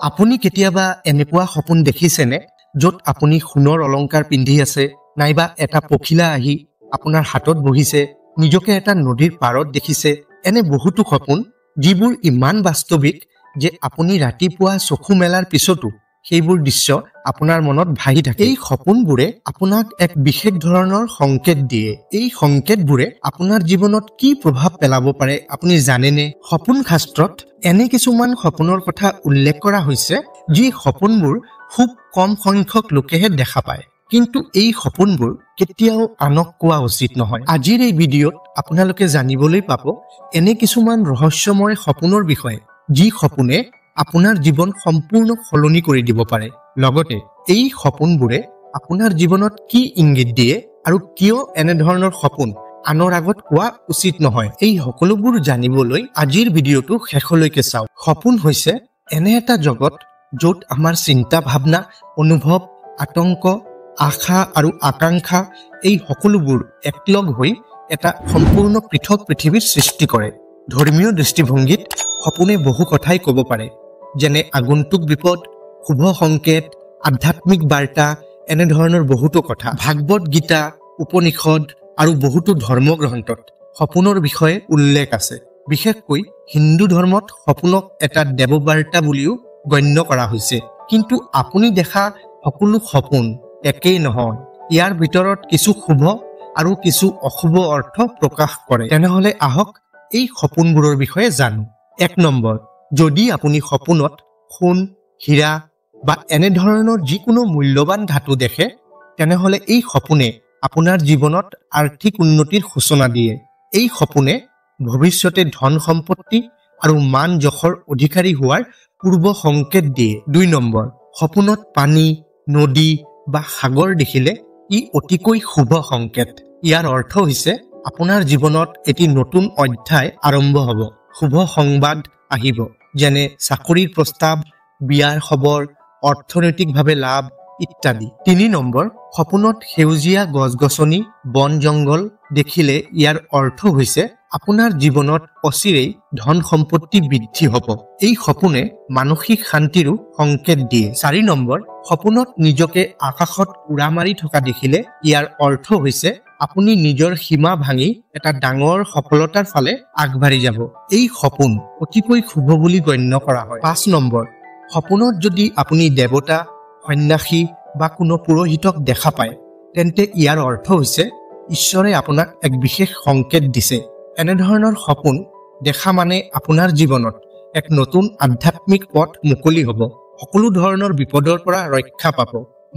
আপুনি কেতিয়াবা এনেকুৱা সপোন দেখিছেনে য'ত আপুনি সোণৰ অলংকাৰ পিন্ধি আছে নাইবা এটা পখিলা আহি আপোনাৰ হাতত বহিছে, নিজকে এটা নদীৰ পাৰত দেখিছে? এনে বহুতো সপোন যিবোৰ ইমান বাস্তৱিক যে আপুনি ৰাতিপুৱা চকু মেলাৰ পিছতো সেইবোৰ দৃশ্য আপোনাৰ মনত ভাহি থাকে। এই সপোনবোৰে আপোনাক এক বিশেষ ধৰণৰ সংকেত দিয়ে। এই সংকেতবোৰে আপোনাৰ জীৱনত কি প্ৰভাৱ পেলাব পাৰে আপুনি জানেনে? সপোন শাস্ত্ৰত এনে কিছুমান সপোনৰ কথা উল্লেখ কৰা হৈছে যি সপোনবোৰ খুব কম সংখ্যক লোকেহে দেখা পায়, কিন্তু এই সপোনবোৰ কেতিয়াও আনক কোৱা উচিত নহয়। আজিৰ এই ভিডিঅ'ত আপোনালোকে জানিবলৈ পাব এনে কিছুমান ৰহস্যময় সপোনৰ বিষয়ে যি সপোনে আপোনাৰ জীৱন সম্পূৰ্ণ সলনি কৰি দিব পাৰে। লগতে এই সপোনবোৰে আপোনাৰ জীৱনত কি ইংগিত দিয়ে আৰু কিয় এনেধৰণৰ সপোন আনৰ আগত কোৱা উচিত নহয়, এই সকলোবোৰ জানিবলৈ আজিৰ ভিডিঅ'টো শেষলৈকে চাওক। সপোন হৈছে এনে এটা জগত য'ত আমাৰ চিন্তা ভাৱনা, অনুভৱ, আতংক, আশা আৰু আকাংক্ষা এই সকলোবোৰ একলগ হৈ এটা সম্পূৰ্ণ পৃথক পৃথিৱীৰ সৃষ্টি কৰে। ধৰ্মীয় দৃষ্টিভংগীত সপোনে বহু কথাই ক'ব পাৰে, যেনে আগন্তুক বিপদ, শুভ সংকেত, আধ্যাত্মিক বাৰ্তা, এনেধৰণৰ বহুতো কথা। ভাগৱত গীতা, উপনিষদ আৰু বহুতো ধৰ্মগ্ৰন্থত সপোনৰ বিষয়ে উল্লেখ আছে। বিশেষকৈ হিন্দু ধৰ্মত সপোনক এটা দেৱবাৰ্তা বুলিও গণ্য কৰা হৈছে। কিন্তু আপুনি দেখা সকলো সপোন একেই নহয়। ইয়াৰ ভিতৰত কিছু শুভ আৰু কিছু অশুভ অৰ্থ প্ৰকাশ কৰে। তেনেহ'লে আহক এই সপোনবোৰৰ বিষয়ে জানো। 1 নম্বৰ, যদি আপুনি সপোনত সোণ, হীৰা বা এনেধৰণৰ যিকোনো মূল্যৱান ধাতু দেখে, তেনেহ'লে এই সপোনে আপোনাৰ জীৱনত আৰ্থিক উন্নতিৰ সূচনা দিয়ে। এই সপোনে ভৱিষ্যতে ধন সম্পত্তি আৰু মান যশৰ অধিকাৰী হোৱাৰ পূৰ্ব সংকেত দিয়ে। 2 নম্বৰ, সপোনত পানী, নদী বা সাগৰ দেখিলে ই অতিকৈ শুভ সংকেত। ইয়াৰ অৰ্থ হৈছে আপোনাৰ জীৱনত এটি নতুন অধ্যায় আৰম্ভ হ'ব। শুভ সংবাদ আহিব, যেনে চাকৰিৰ প্ৰস্তাৱ, বিয়াৰ খবৰ, অৰ্থনৈতিকভাৱে লাভ ইত্যাদি। 3 নম্বৰ, সপোনত সেউজীয়া গছ-গছনি, বন জংঘল দেখিলে ইয়াৰ অৰ্থ হৈছে আপোনাৰ জীৱনত অচিৰেই ধন সম্পত্তি বৃদ্ধি হ'ব। এই সপোনে মানসিক শান্তিৰো সংকেত দিয়ে। 4 নম্বৰ, সপোনত নিজকে আকাশত উৰা মাৰি থকা দেখিলে ইয়াৰ অৰ্থ হৈছে আপুনি নিজৰ সীমা ভাঙি এটা ডাঙৰ সফলতাৰ ফালে আগবাঢ়ি যাব। এই সপোন অতিকৈ শুভ বুলি গণ্য কৰা হয়। 5 নম্বৰ, সপোনত যদি আপুনি দেৱতা, সন্ন্যাসী বা কোনো পুৰোহিতক দেখা পায়, তেন্তে ইয়াৰ অৰ্থ হৈছে ঈশ্বৰে আপোনাক এক বিশেষ সংকেত দিছে। এনেধৰণৰ সপোন দেখা মানে আপোনাৰ জীৱনত এক নতুন আধ্যাত্মিক পথ মুকলি হ'ব। সকলো ধৰণৰ বিপদৰ পৰা ৰক্ষা পাব,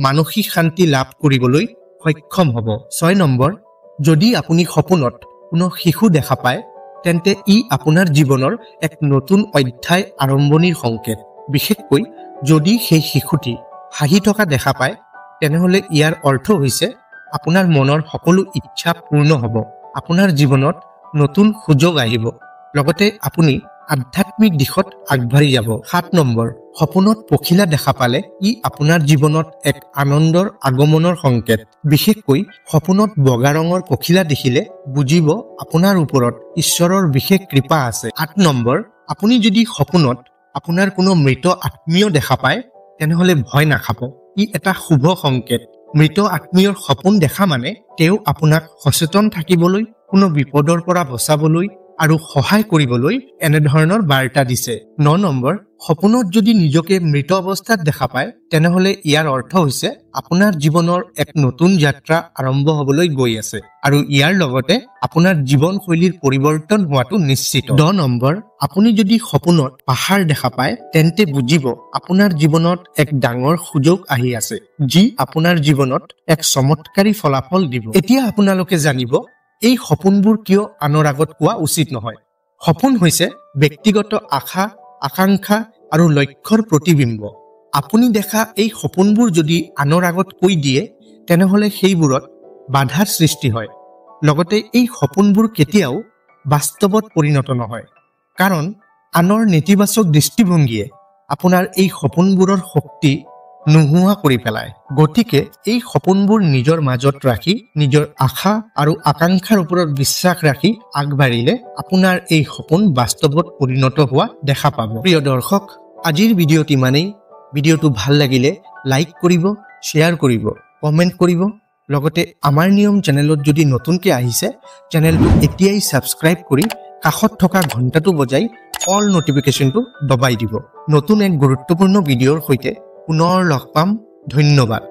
মানসিক শান্তি লাভ কৰিবলৈ সক্ষম হ'ব। 6 নম্বৰ, যদি আপুনি সপোনত কোনো শিশু দেখা পায়, তেন্তে ই আপোনাৰ জীৱনৰ এক নতুন অধ্যায় আৰম্ভণিৰ সংকেত। বিশেষকৈ যদি সেই শিশুটি হাঁহি থকা দেখা পায়, তেনেহ'লে ইয়াৰ অৰ্থ হৈছে আপোনাৰ মনৰ সকলো ইচ্ছা পূৰ্ণ হ'ব, আপোনাৰ জীৱনত নতুন সুযোগ আহিব, লগতে আপুনি আধ্যাত্মিক দিশত আগবাঢ়ি যাব। 7 নম্বৰ, সপোনত পখিলা দেখা পালে ই আপোনাৰ জীৱনত এক আনন্দৰ আগমনৰ সংকেত। বিশেষকৈ সপোনত বগা ৰঙৰ পখিলা দেখিলে বুজিব আপোনাৰ ওপৰত ঈশ্বৰৰ বিশেষ কৃপা আছে। 8 নম্বৰ, আপুনি যদি সপোনত আপোনাৰ কোনো মৃত আত্মীয় দেখা পায়, তেনেহ'লে ভয় নাখাব, ই এটা শুভ সংকেত। মৃত আত্মীয়ৰ সপোন দেখা মানে তেওঁ আপোনাক সচেতন থাকিবলৈ, কোনো বিপদৰ পৰা বচাবলৈ আৰু সহায় কৰিবলৈ এনেধৰণৰ বাৰ্তা দিছে। 9 নম্বৰ, সপোনত যদি নিজকে মৃত অৱস্থাত দেখা পায়, তেনেহ'লে ইয়াৰ অৰ্থ হৈছে আপোনাৰ জীৱনৰ এক নতুন যাত্ৰা আৰম্ভ হ'বলৈ গৈ আছে আৰু ইয়াৰ লগতে আপোনাৰ জীৱনশৈলীৰ পৰিৱৰ্তন হোৱাটো নিশ্চিত। 10 নম্বৰ, আপুনি যদি সপোনত পাহাৰ দেখা পায়, তেন্তে বুজিব আপোনাৰ জীৱনত এক ডাঙৰ সুযোগ আহি আছে, যি আপোনাৰ জীৱনত এক চমৎকাৰী ফলাফল দিব। এতিয়া আপোনালোকে জানিব এই সপোনবোৰ কিয় আনৰ আগত কোৱা উচিত নহয়। সপোন হৈছে ব্যক্তিগত আশা, আকাংক্ষা আৰু লক্ষ্যৰ প্ৰতিবিম্ব। আপুনি দেখা এই সপোনবোৰ যদি আনৰ আগত কৈ দিয়ে, তেনেহ'লে সেইবোৰত বাধাৰ সৃষ্টি হয়। লগতে এই সপোনবোৰ কেতিয়াও বাস্তৱত পৰিণত নহয়, কাৰণ আনৰ নেতিবাচক দৃষ্টিভংগীয়ে আপোনাৰ এই সপোনবোৰৰ শক্তি নোহোৱা কৰি পেলায়। গতিকে এই সপোনবোৰ নিজৰ মাজত ৰাখি, নিজৰ আশা আৰু আকাংক্ষাৰ ওপৰত বিশ্বাস ৰাখি আগবাঢ়িলে আপোনাৰ এই সপোন বাস্তৱত পৰিণত হোৱা দেখা পাব। প্ৰিয় দৰ্শক, আজিৰ ভিডিঅ'টি ইমানেই। ভিডিঅ'টো ভাল লাগিলে লাইক কৰিব, শ্বেয়াৰ কৰিব, কমেণ্ট কৰিব। লগতে আমাৰ নিয়ম চেনেলত যদি নতুনকৈ আহিছে চেনেলটো এতিয়াই ছাবস্ক্ৰাইব কৰি কাষত থকা ঘণ্টাটো বজাই অল নটিফিকেশ্যনটো দবাই দিব। নতুন এক গুৰুত্বপূৰ্ণ ভিডিঅ'ৰ সৈতে পুনৰ লগ পাম। ধন্যবাদ।